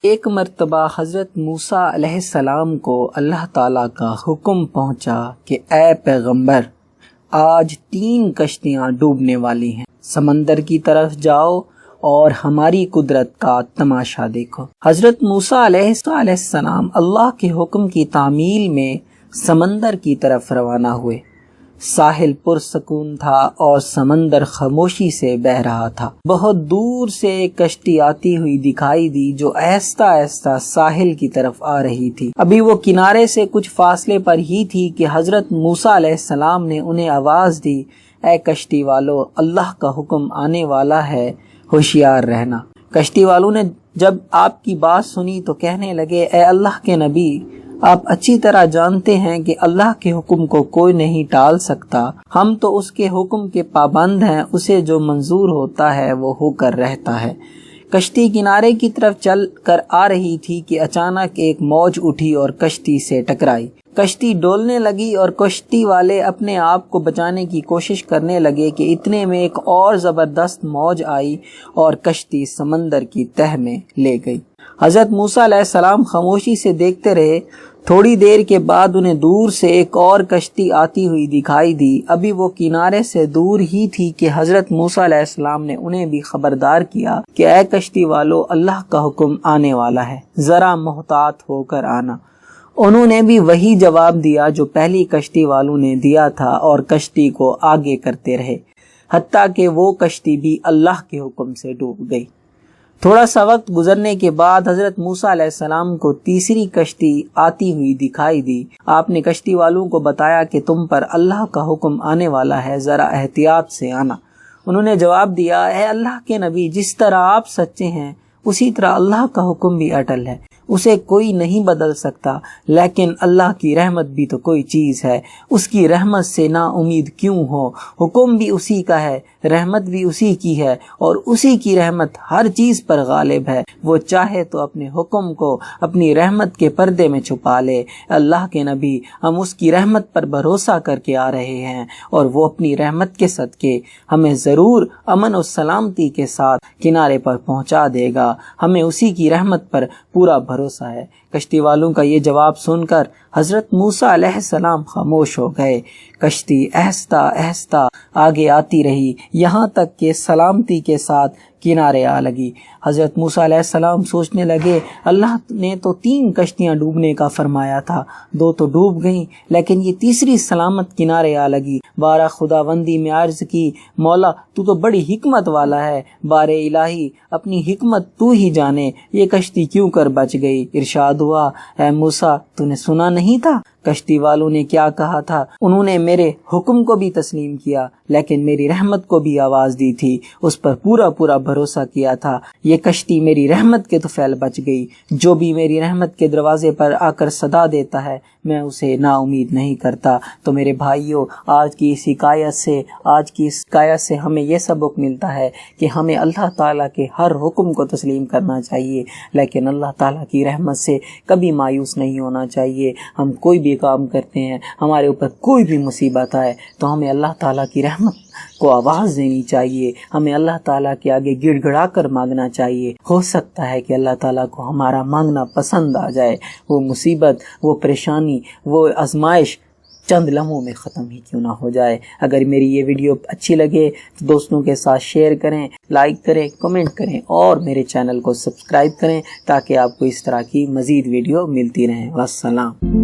ایک مرتبہ حضرت موسیٰ علیہ السلام کو اللہ تعالیٰ کا حکم پہنچا کہ اے پیغمبر، آج 3 کشتیاں ڈوبنے والی ہیں، سمندر کی طرف جاؤ اور ہماری قدرت کا تماشا دیکھو۔ حضرت موسیٰ علیہ السلام اللہ کے حکم کی تعمیل میں سمندر کی طرف روانہ ہوئے۔ ساحل پرسکون تھا اور سمندر خاموشی سے بہہ رہا تھا۔ بہت دور سے ایک کشتی آتی ہوئی دکھائی دی جو آہستہ آہستہ ساحل کی طرف آ رہی تھی۔ ابھی وہ کنارے سے کچھ فاصلے پر ہی تھی کہ حضرت موسیٰ علیہ السلام نے انہیں آواز دی، اے کشتی والو، اللہ کا حکم آنے والا ہے، ہوشیار رہنا۔ کشتی والوں نے جب آپ کی بات سنی تو کہنے لگے، اے اللہ کے نبی، آپ اچھی طرح جانتے ہیں کہ اللہ کے حکم کو کوئی نہیں ٹال سکتا، ہم تو اس کے حکم کے پابند ہیں، اسے جو منظور ہوتا ہے وہ ہو کر رہتا ہے۔ کشتی کنارے کی طرف چل کر آ رہی تھی کہ اچانک ایک موج اٹھی اور کشتی سے ٹکرائی۔ کشتی ڈولنے لگی اور کشتی والے اپنے آپ کو بچانے کی کوشش کرنے لگے کہ اتنے میں ایک اور زبردست موج آئی اور کشتی سمندر کی تہہ میں لے گئی۔ حضرت موسیٰ علیہ السلام خاموشی سے دیکھتے رہے۔ تھوڑی دیر کے بعد انہیں دور سے ایک اور کشتی آتی ہوئی دکھائی دی۔ ابھی وہ کنارے سے دور ہی تھی کہ حضرت موسیٰ علیہ السلام نے انہیں بھی خبردار کیا کہ اے کشتی والو، اللہ کا حکم آنے والا ہے، ذرا محتاط ہو کر آنا۔ انہوں نے بھی وہی جواب دیا جو پہلی کشتی والوں نے دیا تھا اور کشتی کو آگے کرتے رہے، حتیٰ کہ وہ کشتی بھی اللہ کے حکم سے ڈوب گئی۔ تھوڑا سا وقت گزرنے کے بعد حضرت موسیٰ علیہ السلام کو تیسری کشتی آتی ہوئی دکھائی دی۔ آپ نے کشتی والوں کو بتایا کہ تم پر اللہ کا حکم آنے والا ہے، ذرا احتیاط سے آنا۔ انہوں نے جواب دیا، اے اللہ کے نبی، جس طرح آپ سچے ہیں اسی طرح اللہ کا حکم بھی اٹل ہے، اسے کوئی نہیں بدل سکتا، لیکن اللہ کی رحمت بھی تو کوئی چیز ہے، اس کی رحمت سے نا امید کیوں ہو؟ حکم بھی اسی کا ہے، رحمت بھی اسی کی ہے، اور اسی کی رحمت ہر چیز پر غالب ہے۔ وہ چاہے تو اپنے حکم کو اپنی رحمت کے پردے میں چھپا لے۔ اللہ کے نبی، ہم اس کی رحمت پر بھروسہ کر کے آ رہے ہیں اور وہ اپنی رحمت کے صدقے ہمیں ضرور امن و سلامتی کے ساتھ کنارے پر پہنچا دے گا، ہمیں اسی کی رحمت پر پورا بھروسہ ہے۔ کشتی والوں کا یہ جواب سن کر حضرت موسیٰ علیہ السلام خاموش ہو گئے۔ کشتی آہستہ آہستہ آگے آتی رہی، یہاں تک کہ سلامتی کے ساتھ کنارے آ لگی۔ حضرت موسیٰ علیہ السلام سوچنے لگے، اللہ نے تو 3 کشتیاں ڈوبنے کا فرمایا تھا، 2 تو ڈوب گئیں، لیکن یہ تیسری سلامت کنارے آ لگی۔ بارہ خداوندی میں عرض کی، مولا تو بڑی حکمت والا ہے، بار الہی اپنی حکمت تو ہی جانے، یہ کشتی کیوں کر بچ گئی؟ ارشاد ہوا، اے موسیٰ، تو نے سنا نہیں تھا کشتی والوں نے کیا کہا تھا؟ انہوں نے میرے حکم کو بھی تسلیم کیا، لیکن میری رحمت کو بھی آواز دی تھی، اس پر پورا بھروسہ کیا تھا۔ یہ کشتی میری رحمت کے طفیل بچ گئی۔ جو بھی میری رحمت کے دروازے پر آ کر صدا دیتا ہے، میں اسے نا امید نہیں کرتا۔ تو میرے بھائیوں، آج کی اس حکایت سے ہمیں یہ سبق ملتا ہے کہ ہمیں اللہ تعالیٰ کے ہر حکم کو تسلیم کرنا چاہیے، لیکن اللہ تعالیٰ کی رحمت سے کبھی مایوس نہیں ہونا چاہیے۔ ہم کوئی بھی کام کرتے ہیں، ہمارے اوپر کوئی بھی مصیبت آئے تو ہمیں اللہ تعالیٰ کی رحمت کو آواز دینی چاہیے، ہمیں اللہ تعالیٰ کے آگے گڑ گڑا کر مانگنا چاہیے۔ ہو سکتا ہے کہ اللہ تعالیٰ کو ہمارا مانگنا پسند آ جائے، وہ مصیبت، وہ پریشانی، وہ آزمائش چند لمحوں میں ختم ہی کیوں نہ ہو جائے۔ اگر میری یہ ویڈیو اچھی لگے تو دوستوں کے ساتھ شیئر کریں، لائک کریں، کمنٹ کریں اور میرے چینل کو سبسکرائب کریں تاکہ آپ کو اس طرح کی مزید ویڈیو ملتی رہیں۔ والسلام۔